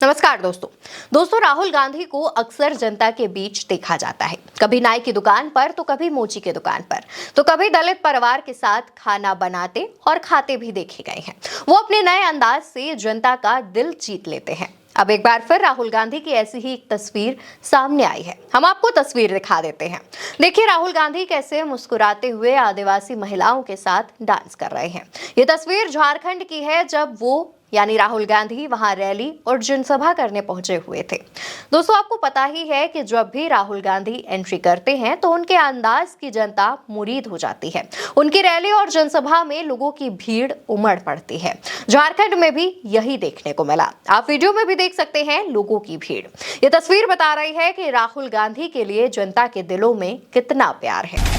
नमस्कार दोस्तों राहुल गांधी को अक्सर जनता के बीच देखा जाता है। कभी नाई की दुकान पर तो कभी मोची की दुकान पर तो कभी दलित परिवार के साथ खाना बनाते और खाते भी देखे गए हैं। वो अपने नए अंदाज से जनता का दिल जीत लेते हैं। अब एक बार फिर राहुल गांधी की ऐसी ही एक तस्वीर सामने आई है। हम आपको तस्वीर दिखा देते हैं। देखिए राहुल गांधी कैसे मुस्कुराते हुए आदिवासी महिलाओं के साथ डांस कर रहे हैं। ये तस्वीर झारखंड की है, जब वो यानी राहुल गांधी वहां रैली और जनसभा करने पहुंचे हुए थे। दोस्तों आपको पता ही है कि जब भी राहुल गांधी एंट्री करते हैं तो उनके अंदाज की जनता मुरीद हो जाती है। उनकी रैली और जनसभा में लोगों की भीड़ उमड़ पड़ती है। झारखंड में भी यही देखने को मिला। आप वीडियो में भी देख सकते हैं लोगों की भीड़। ये तस्वीर बता रही है कि राहुल गांधी के लिए जनता के दिलों में कितना प्यार है।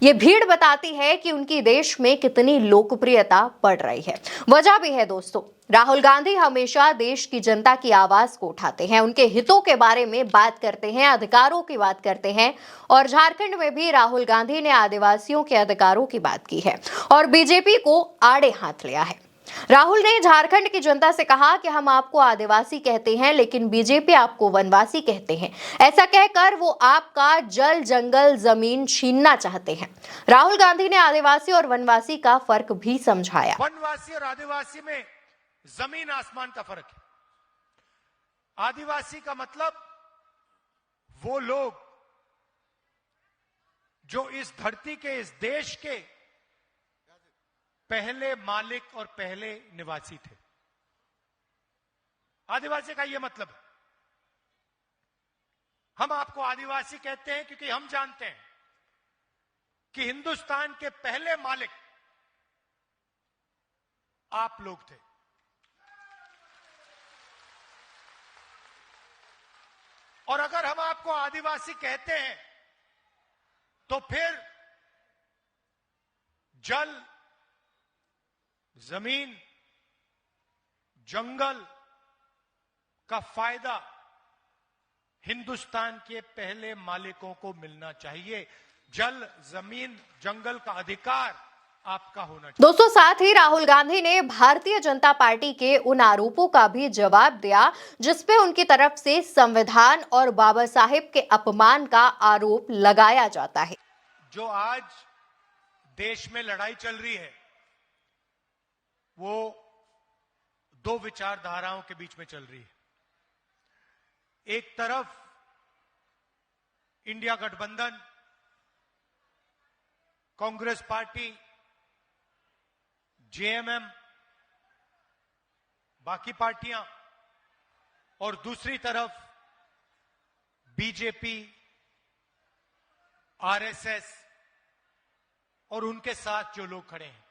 ये भीड़ बताती है कि उनकी देश में कितनी लोकप्रियता बढ़ रही है। वजह भी है दोस्तों, राहुल गांधी हमेशा देश की जनता की आवाज को उठाते हैं, उनके हितों के बारे में बात करते हैं, अधिकारों की बात करते हैं। और झारखंड में भी राहुल गांधी ने आदिवासियों के अधिकारों की बात की है और बीजेपी को आड़े हाथ लिया है। राहुल ने झारखंड की जनता से कहा कि हम आपको आदिवासी कहते हैं लेकिन बीजेपी आपको वनवासी कहते हैं। ऐसा कहकर वो आपका जल जंगल जमीन छीनना चाहते हैं। राहुल गांधी ने आदिवासी और वनवासी का फर्क भी समझाया। वनवासी और आदिवासी में जमीन आसमान का फर्क है। आदिवासी का मतलब वो लोग जो इस धरती के, इस देश के पहले मालिक और पहले निवासी थे। आदिवासी का यह मतलब है। हम आपको आदिवासी कहते हैं क्योंकि हम जानते हैं कि हिंदुस्तान के पहले मालिक आप लोग थे। और अगर हम आपको आदिवासी कहते हैं तो फिर जल, जमीन, जंगल का फायदा हिंदुस्तान के पहले मालिकों को मिलना चाहिए। जल, जमीन, जंगल का अधिकार आपका होना चाहिए। दोस्तों साथ ही राहुल गांधी ने भारतीय जनता पार्टी के उन आरोपों का भी जवाब दिया जिसपे उनकी तरफ से संविधान और बाबा साहेब के अपमान का आरोप लगाया जाता है। जो आज देश में लड़ाई चल रही है वो दो विचारधाराओं के बीच में चल रही है। एक तरफ इंडिया गठबंधन, कांग्रेस पार्टी, जेएमएम, बाकी पार्टियां, और दूसरी तरफ बीजेपी, आरएसएस और उनके साथ जो लोग खड़े हैं।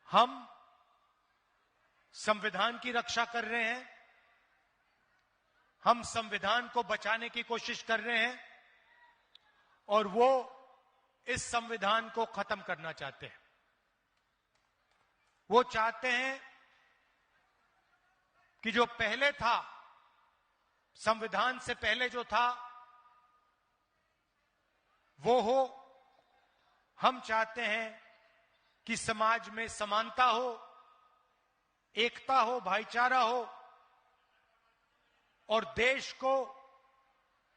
हम संविधान की रक्षा कर रहे हैं, हम संविधान को बचाने की कोशिश कर रहे हैं और वो इस संविधान को खत्म करना चाहते हैं। वो चाहते हैं कि जो पहले था, संविधान से पहले जो था वो हो। हम चाहते हैं कि समाज में समानता हो, एकता हो, भाईचारा हो और देश को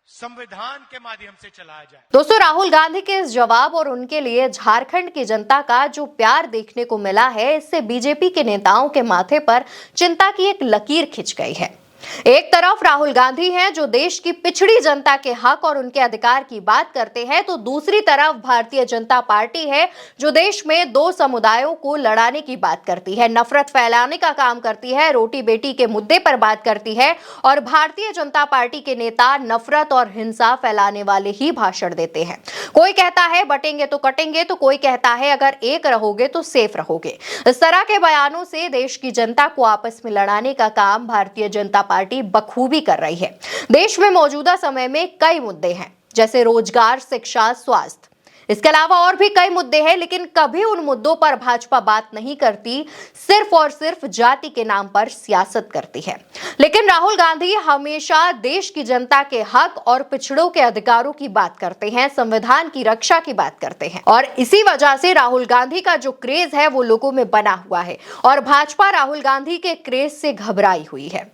संविधान के माध्यम से चलाया जाए। दोस्तों राहुल गांधी के इस जवाब और उनके लिए झारखंड की जनता का जो प्यार देखने को मिला है, इससे बीजेपी के नेताओं के माथे पर चिंता की एक लकीर खिंच गई है। एक तरफ राहुल गांधी हैं जो देश की पिछड़ी जनता के हक और उनके अधिकार की बात करते हैं, तो दूसरी तरफ भारतीय जनता पार्टी है जो देश में दो समुदायों को लड़ाने की बात करती है, नफरत फैलाने का काम करती है, रोटी बेटी के मुद्दे पर बात करती है। और भारतीय जनता पार्टी के नेता नफरत और हिंसा फैलाने वाले ही भाषण देते हैं। कोई कहता है बटेंगे तो कटेंगे, तो कोई कहता है अगर एक रहोगे तो सेफ रहोगे। इस तरह के बयानों से देश की जनता को आपस में लड़ाने का काम भारतीय जनता पार्टी बखूबी कर रही है। देश में मौजूदा समय में कई मुद्दे हैं जैसे रोजगार, शिक्षा, स्वास्थ्य। इसके अलावा और भी कई मुद्दे हैं, लेकिन कभी उन मुद्दों पर भाजपा बात नहीं करती, सिर्फ और सिर्फ जाति के नाम पर सियासत करती है। लेकिन राहुल गांधी हमेशा देश की जनता के हक और पिछड़ों के अधिकारों की बात करते हैं, संविधान की रक्षा की बात करते हैं, और इसी वजह से राहुल गांधी का जो क्रेज है वो लोगों में बना हुआ है और भाजपा राहुल गांधी के क्रेज से घबराई हुई है।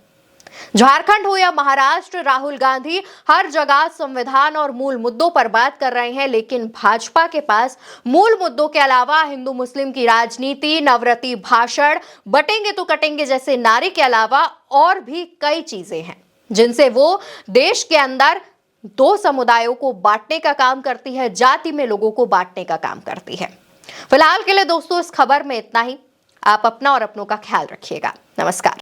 झारखंड हो या महाराष्ट्र, राहुल गांधी हर जगह संविधान और मूल मुद्दों पर बात कर रहे हैं, लेकिन भाजपा के पास मूल मुद्दों के अलावा हिंदू मुस्लिम की राजनीति, नवरत्न भाषण, बटेंगे तो कटेंगे जैसे नारे के अलावा और भी कई चीजें हैं जिनसे वो देश के अंदर दो समुदायों को बांटने का काम करती है, जाति में लोगों को बांटने का काम करती है। फिलहाल के लिए दोस्तों इस खबर में इतना ही। आप अपना और अपनों का ख्याल रखिएगा। नमस्कार।